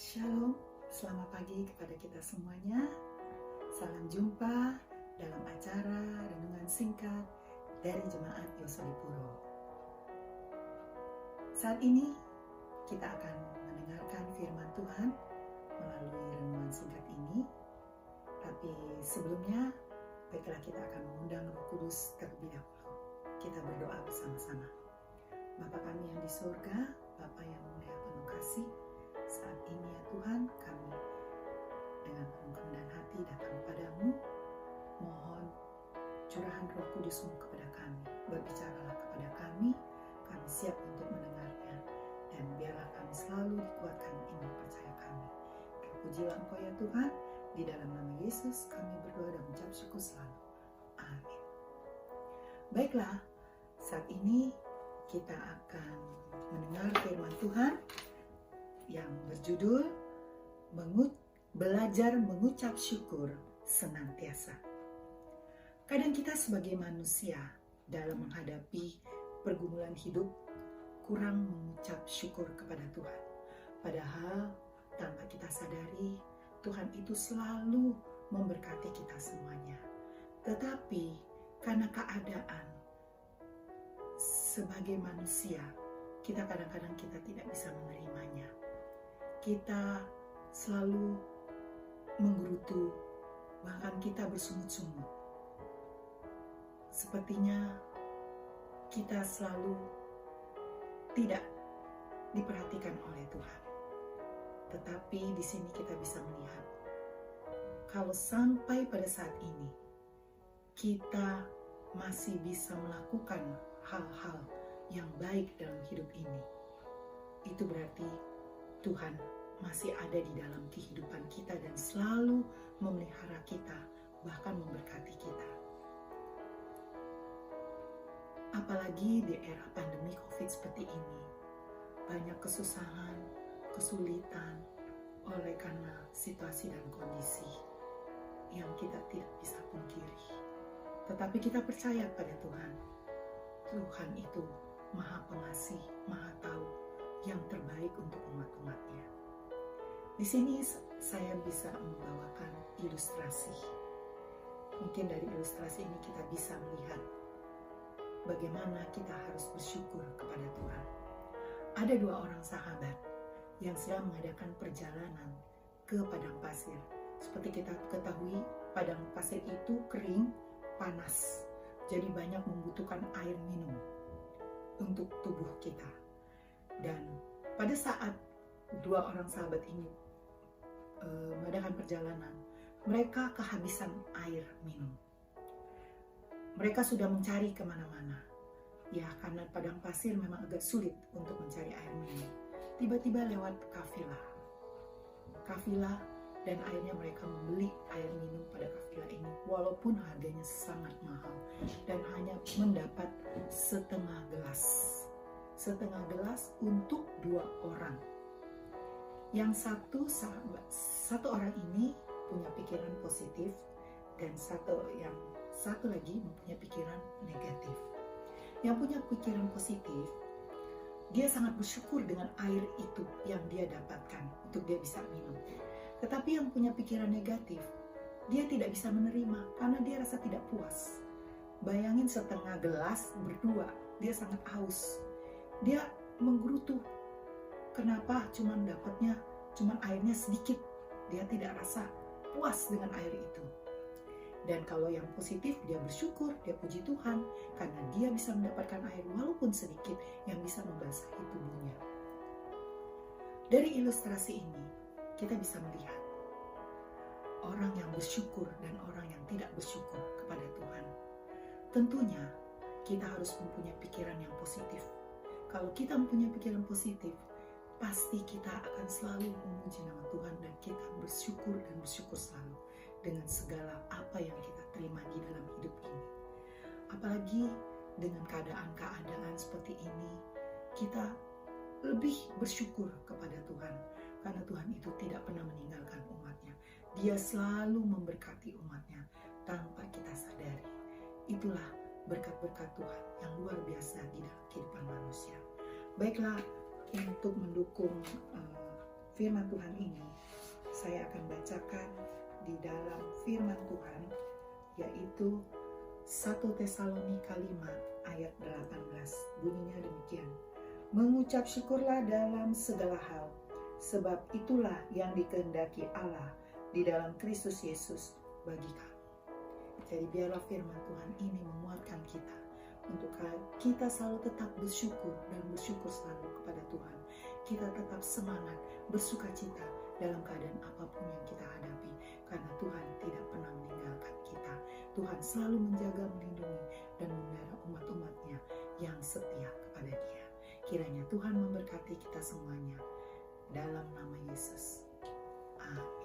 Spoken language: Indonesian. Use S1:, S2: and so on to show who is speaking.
S1: Shalom, selamat pagi kepada kita semuanya. Salam jumpa dalam acara renungan singkat dari Jemaat Yosolipuro. Saat ini kita akan mendengarkan firman Tuhan melalui renungan singkat ini. Tapi sebelumnya, baiklah kita akan mengundang Roh Kudus terlebih dahulu. Kita berdoa bersama-sama. Bapa kami yang di surga, Bapa yang mulia penuh kasih, saat ini ya Tuhan, kami dengan penuh kerendahan hati datang kepadamu. Mohon curahan Roh Kudus-Mu kepada kami. Berbicaralah kepada kami siap untuk mendengarnya. Dan biarlah kami selalu dikuatkan iman percaya kami. Terpujilah Engkau ya Tuhan, di dalam nama Yesus kami berdoa dan mengucap syukur selalu. Amin. Baiklah, saat ini kita akan mendengar firman Tuhan yang berjudul Belajar Mengucap Syukur Senantiasa. Kadang kita sebagai manusia dalam menghadapi pergumulan hidup kurang mengucap syukur kepada Tuhan. Padahal tanpa kita sadari, Tuhan itu selalu memberkati kita semuanya. Tetapi karena keadaan sebagai manusia, kita kadang-kadang kita tidak bisa menerimanya. Kita selalu menggerutu, bahkan kita bersungut-sungut. Sepertinya kita selalu tidak diperhatikan oleh Tuhan. Tetapi di sini kita bisa melihat, kalau sampai pada saat ini kita masih bisa melakukan hal-hal yang baik dalam hidup ini, itu berarti Tuhan masih ada di dalam kehidupan kita dan selalu memelihara kita, bahkan memberkati kita. Apalagi di era pandemi COVID seperti ini, banyak kesusahan, kesulitan oleh karena situasi dan kondisi yang kita tidak bisa pungkiri. Tetapi kita percaya pada Tuhan. Tuhan itu Maha Pengasih, Maha Tahu yang terbaik untuk umat-umatnya. Di sini saya bisa membawakan ilustrasi. Mungkin dari ilustrasi ini kita bisa melihat bagaimana kita harus bersyukur kepada Tuhan. Ada dua orang sahabat yang sedang mengadakan perjalanan ke padang pasir. Seperti kita ketahui, padang pasir itu kering, panas. Jadi banyak membutuhkan air minum untuk tubuh kita. Dan pada saat dua orang sahabat ini mengadakan perjalanan, mereka kehabisan air minum. Mereka sudah mencari kemana-mana. Ya, karena padang pasir memang agak sulit untuk mencari air minum. Tiba-tiba lewat kafilah, dan akhirnya mereka membeli air minum pada kafilah ini, walaupun harganya sangat mahal dan hanya mendapat setengah gelas untuk dua orang. Yang satu orang ini punya pikiran positif dan yang satu lagi mempunyai pikiran negatif. Yang punya pikiran positif, dia sangat bersyukur dengan air itu yang dia dapatkan untuk dia bisa minum. Tetapi yang punya pikiran negatif, dia tidak bisa menerima karena dia rasa tidak puas. Bayangin setengah gelas berdua, dia sangat haus. Dia menggerutu, kenapa dapatnya airnya sedikit. Dia tidak rasa puas dengan air itu. Dan kalau yang positif, dia bersyukur, dia puji Tuhan karena dia bisa mendapatkan air walaupun sedikit yang bisa membasahi tubuhnya. Dari ilustrasi ini, kita bisa melihat orang yang bersyukur dan orang yang tidak bersyukur kepada Tuhan. Tentunya kita harus mempunyai pikiran yang positif. Kalau kita mempunyai pikiran positif, pasti kita akan selalu memuji nama Tuhan dan kita bersyukur selalu dengan segala apa yang kita terima di dalam hidup ini. Apalagi dengan keadaan seperti ini, kita lebih bersyukur kepada Tuhan karena Tuhan itu tidak pernah meninggalkan umatnya. Dia selalu memberkati umatnya tanpa kita sadari. Itulah berkat-berkat Tuhan yang luar biasa di dalam kehidupan manusia. Baiklah, untuk mendukung firman Tuhan ini, saya akan bacakan di dalam firman Tuhan, yaitu 1 Tesalonika 5 ayat 18. Bunyinya demikian. Mengucap syukurlah dalam segala hal, sebab itulah yang dikehendaki Allah di dalam Kristus Yesus bagi kamu. Jadi biarlah firman Tuhan ini memuatkan kita untuk kita selalu tetap bersyukur dan bersyukur selalu kepada Tuhan. Kita tetap semangat, bersukacita dalam keadaan apapun yang kita hadapi, karena Tuhan tidak pernah meninggalkan kita. Tuhan selalu menjaga, melindungi, dan memelihara umat-umatnya yang setia kepada Dia. Kiranya Tuhan memberkati kita semuanya dalam nama Yesus. Amin.